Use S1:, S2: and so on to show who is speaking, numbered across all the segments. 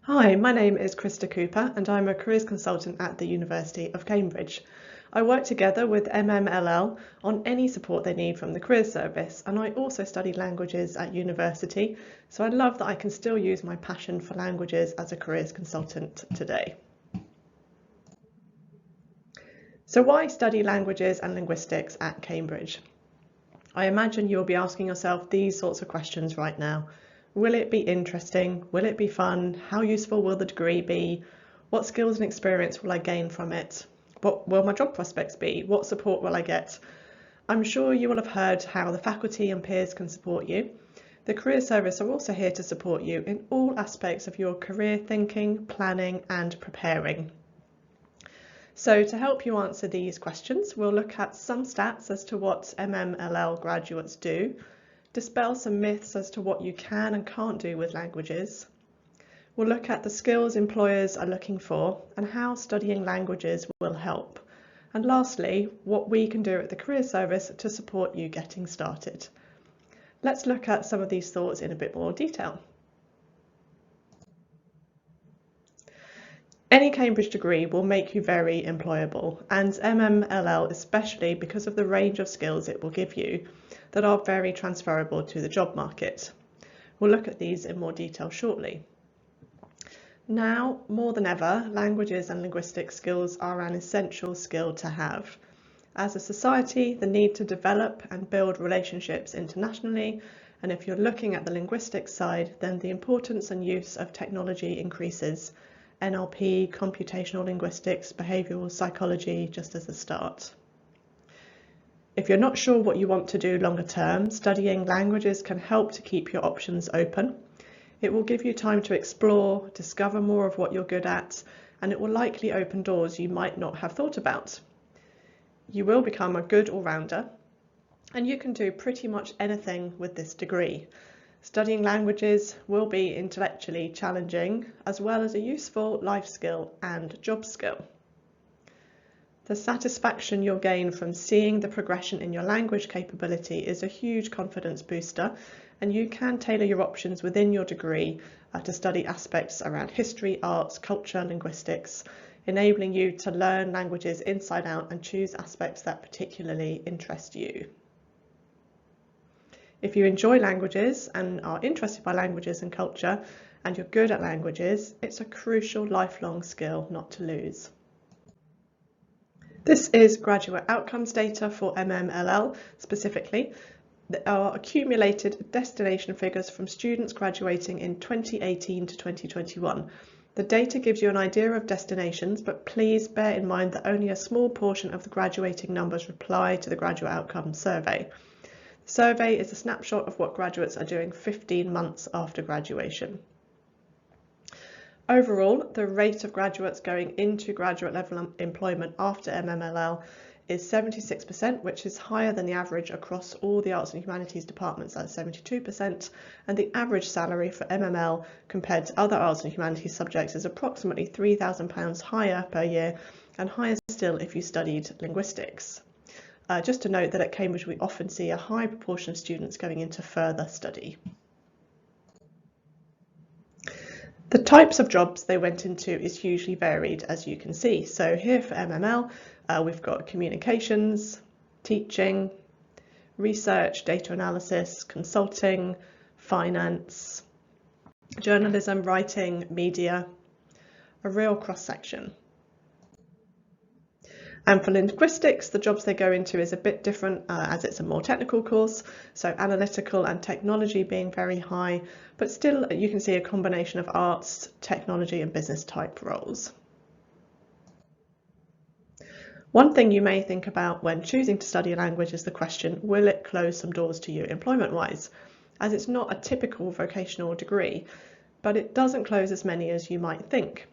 S1: Hi, my name is Krista Cooper and I'm a careers consultant at the University of Cambridge. I work together with MMLL on any support they need from the Careers Service, and I also studied languages at university, so I love that I can still use my passion for languages as a careers consultant today. So why study languages and linguistics at Cambridge? I imagine you'll be asking yourself these sorts of questions right now. Will it be interesting? Will it be fun? How useful will the degree be? What skills and experience will I gain from it? What will my job prospects be? What support will I get? I'm sure you will have heard how the faculty and peers can support you. The Career Service are also here to support you in all aspects of your career thinking, planning and preparing. So to help you answer these questions, we'll look at some stats as to what MMLL graduates do, dispel some myths as to what you can and can't do with languages. We'll look at the skills employers are looking for and how studying languages will help. And lastly, what we can do at the Career Service to support you getting started. Let's look at some of these thoughts in a bit more detail. Any Cambridge degree will make you very employable, and MMLL especially because of the range of skills it will give you that are very transferable to the job market. We'll look at these in more detail shortly. Now, more than ever, languages and linguistic skills are an essential skill to have. As a society, the need to develop and build relationships internationally, and if you're looking at the linguistics side, then the importance and use of technology increases. NLP, computational linguistics, behavioural psychology, just as a start. If you're not sure what you want to do longer term, studying languages can help to keep your options open. It will give you time to explore, discover more of what you're good at, and it will likely open doors you might not have thought about. You will become a good all-rounder, and you can do pretty much anything with this degree. Studying languages will be intellectually challenging, as well as a useful life skill and job skill. The satisfaction you'll gain from seeing the progression in your language capability is a huge confidence booster, and you can tailor your options within your degree to study aspects around history, arts, culture, linguistics, enabling you to learn languages inside out and choose aspects that particularly interest you. If you enjoy languages and are interested by languages and culture, and you're good at languages, it's a crucial lifelong skill not to lose. This is graduate outcomes data for MMLL specifically. There are accumulated destination figures from students graduating in 2018 to 2021. The data gives you an idea of destinations, but please bear in mind that only a small portion of the graduating numbers reply to the graduate outcomes survey. The survey is a snapshot of what graduates are doing 15 months after graduation. Overall, the rate of graduates going into graduate level employment after MMLL is 76%, which is higher than the average across all the arts and humanities departments at 72%, and the average salary for MML compared to other arts and humanities subjects is approximately £3,000 higher per year, and higher still if you studied linguistics. Just to note that at Cambridge we often see a high proportion of students going into further study. The types of jobs they went into is hugely varied, as you can see. So here for MML, we've got communications, teaching, research, data analysis, consulting, finance, journalism, writing, media, a real cross-section. And for linguistics, the jobs they go into is a bit different as it's a more technical course, so analytical and technology being very high, but still you can see a combination of arts, technology and business type roles. One thing you may think about when choosing to study a language is the question, will it close some doors to you employment-wise? As it's not a typical vocational degree, but it doesn't close as many as you might think.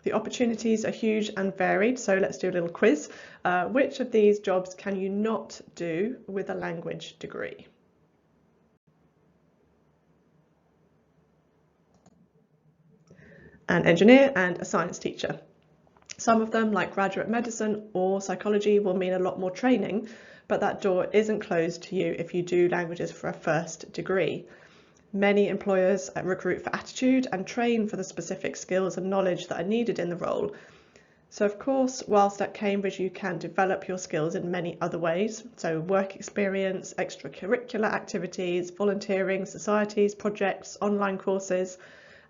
S1: The opportunities are huge and varied, so let's do a little quiz. Which of these jobs can you not do with a language degree? An engineer and a science teacher. Some of them, like graduate medicine or psychology, will mean a lot more training, but that door isn't closed to you if you do languages for a first degree. Many employers recruit for attitude and train for the specific skills and knowledge that are needed in the role. So of course, whilst at Cambridge, you can develop your skills in many other ways. So work experience, extracurricular activities, volunteering, societies, projects, online courses,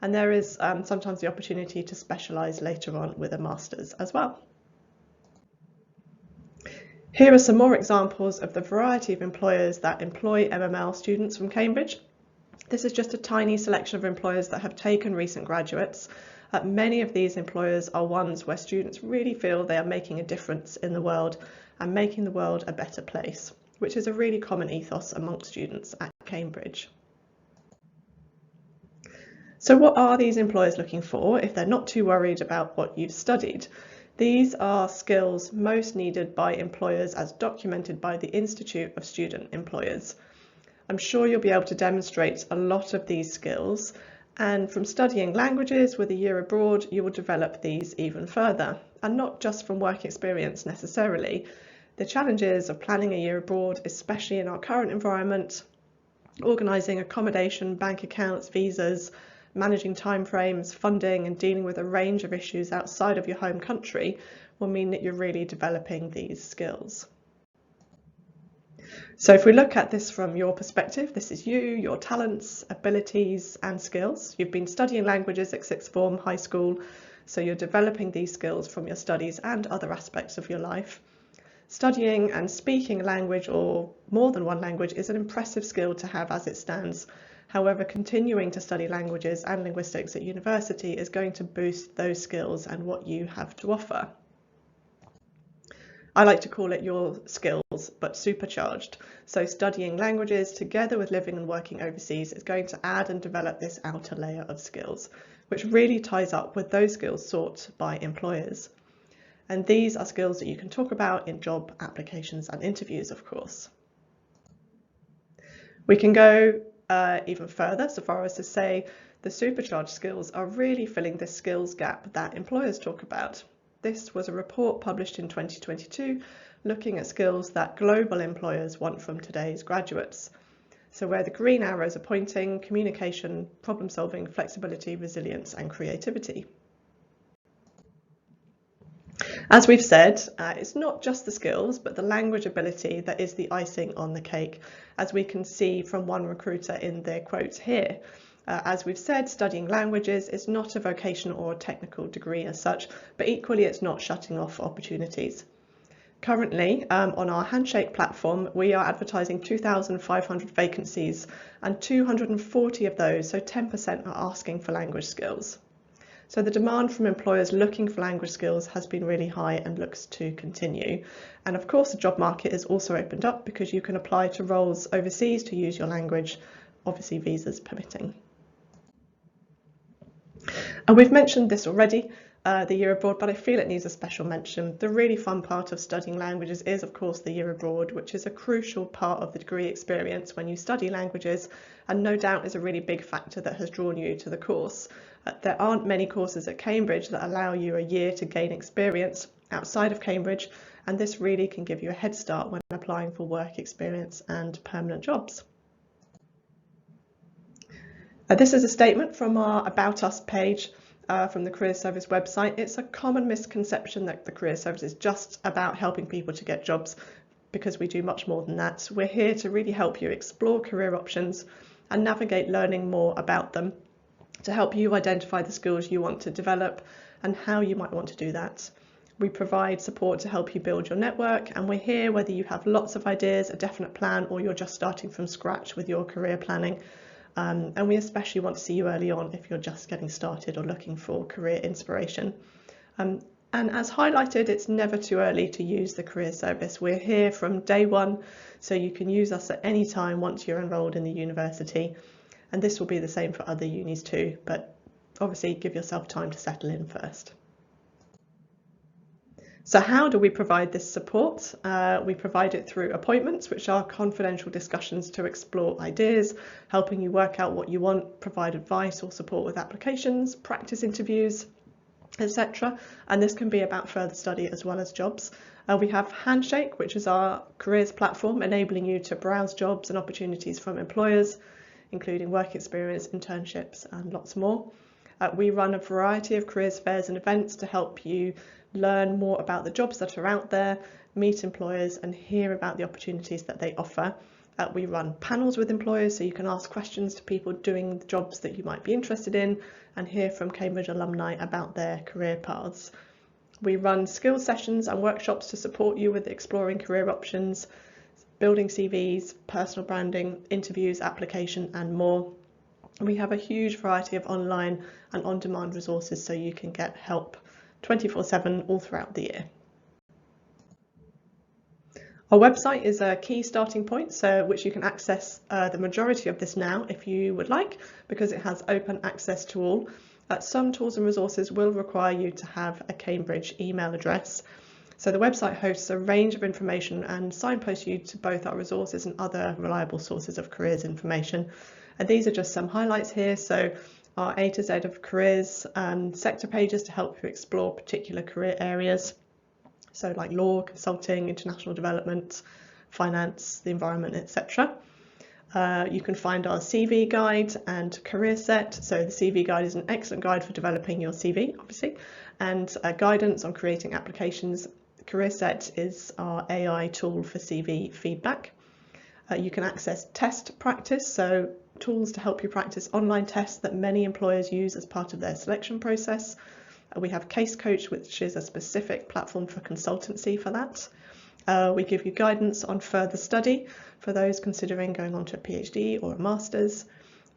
S1: and there is sometimes the opportunity to specialise later on with a master's as well. Here are some more examples of the variety of employers that employ MML students from Cambridge. This is just a tiny selection of employers that have taken recent graduates. Many of these employers are ones where students really feel they are making a difference in the world and making the world a better place, which is a really common ethos amongst students at Cambridge. So what are these employers looking for if they're not too worried about what you've studied? These are skills most needed by employers as documented by the Institute of Student Employers. I'm sure you'll be able to demonstrate a lot of these skills, and from studying languages with a year abroad, you will develop these even further, and not just from work experience necessarily. The challenges of planning a year abroad, especially in our current environment, organising accommodation, bank accounts, visas, managing timeframes, funding, and dealing with a range of issues outside of your home country will mean that you're really developing these skills. So if we look at this from your perspective, this is you, your talents, abilities and skills. You've been studying languages at sixth form, high school, so you're developing these skills from your studies and other aspects of your life. Studying and speaking a language or more than one language is an impressive skill to have as it stands. However, continuing to study languages and linguistics at university is going to boost those skills and what you have to offer. I like to call it your skills, but supercharged. So studying languages together with living and working overseas is going to add and develop this outer layer of skills, which really ties up with those skills sought by employers. And these are skills that you can talk about in job applications and interviews, of course. We can go even further, so far as to say the supercharged skills are really filling this skills gap that employers talk about. This was a report published in 2022 looking at skills that global employers want from today's graduates. So where the green arrows are pointing, communication, problem solving, flexibility, resilience and creativity. As we've said, it's not just the skills, but the language ability that is the icing on the cake, as we can see from one recruiter in their quotes here. As we've said, studying languages is not a vocational or a technical degree as such, but equally it's not shutting off opportunities. Currently, on our Handshake platform, we are advertising 2,500 vacancies and 240 of those, so 10%, are asking for language skills. So the demand from employers looking for language skills has been really high and looks to continue. And of course, the job market is also opened up because you can apply to roles overseas to use your language, obviously visas permitting. And we've mentioned this already, the year abroad, but I feel it needs a special mention. The really fun part of studying languages is, of course, the year abroad, which is a crucial part of the degree experience when you study languages, and no doubt is a really big factor that has drawn you to the course. There aren't many courses at Cambridge that allow you a year to gain experience outside of Cambridge, and this really can give you a head start when applying for work experience and permanent jobs. This is a statement from our About Us page from the Careers Service website. It's a common misconception that the Careers Service is just about helping people to get jobs, because we do much more than that. We're here to really help you explore career options and navigate learning more about them, to help you identify the skills you want to develop and how you might want to do that. We provide support to help you build your network, and we're here whether you have lots of ideas, a definite plan, or you're just starting from scratch with your career planning. And we especially want to see you early on if you're just getting started or looking for career inspiration. And as highlighted, it's never too early to use the Career Service. We're here from day one, so you can use us at any time once you're enrolled in the university. And this will be the same for other unis too, but obviously give yourself time to settle in first. So how do we provide this support? We provide it through appointments, which are confidential discussions to explore ideas, helping you work out what you want, provide advice or support with applications, practice interviews, etc. And this can be about further study as well as jobs. We have Handshake, which is our careers platform, enabling you to browse jobs and opportunities from employers. including work experience, internships and lots more. We run a variety of careers fairs and events to help you learn more about the jobs that are out there, meet employers and hear about the opportunities that they offer. We run panels with employers so you can ask questions to people doing the jobs that you might be interested in and hear from Cambridge alumni about their career paths. We run skills sessions and workshops to support you with exploring career options, building CVs, personal branding, interviews, application and more. We have a huge variety of online and on-demand resources so you can get help 24/7 all throughout the year. Our website is a key starting point, which you can access the majority of this now if you would like, because it has open access to all. Some tools and resources will require you to have a Cambridge email address. So the website hosts a range of information and signposts you to both our resources and other reliable sources of careers information. And these are just some highlights here. So our A to Z of careers, sector pages to help you explore particular career areas. So like law, consulting, international development, finance, the environment, etc. You can find our CV guide and career set. So the CV guide is an excellent guide for developing your CV, obviously, and guidance on creating applications. Career set is our AI tool for CV feedback. You can access test practice, so tools to help you practice online tests that many employers use as part of their selection process. We have Case Coach, which is a specific platform for consultancy for that. We give you guidance on further study for those considering going on to a PhD or a master's.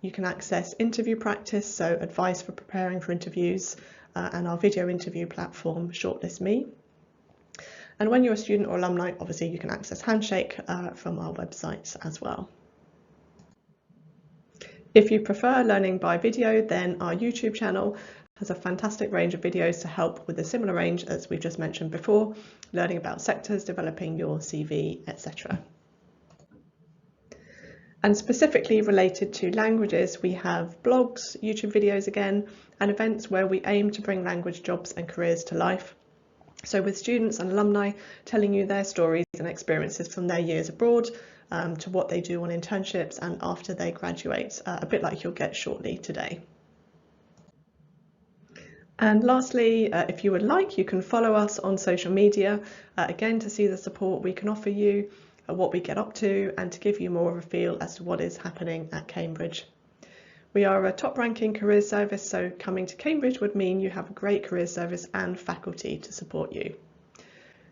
S1: You can access interview practice, so advice for preparing for interviews, and our video interview platform, Shortlist Me. And when you're a student or alumni, obviously you can access Handshake from our website as well. If you prefer learning by video, then our YouTube channel has a fantastic range of videos to help with a similar range as we've just mentioned before, learning about sectors, developing your CV, etc. And specifically related to languages, we have blogs, YouTube videos again, and events where we aim to bring language jobs and careers to life. So with students and alumni telling you their stories and experiences from their years abroad to what they do on internships and after they graduate, a bit like you'll get shortly today. And lastly, if you would like, you can follow us on social media, again to see the support we can offer you, what we get up to, and to give you more of a feel as to what is happening at Cambridge. We are a top-ranking careers service, so coming to Cambridge would mean you have a great careers service and faculty to support you.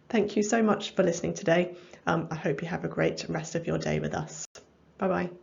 S1: Thank you so much for listening today. I hope you have a great rest of your day with us. Bye-bye.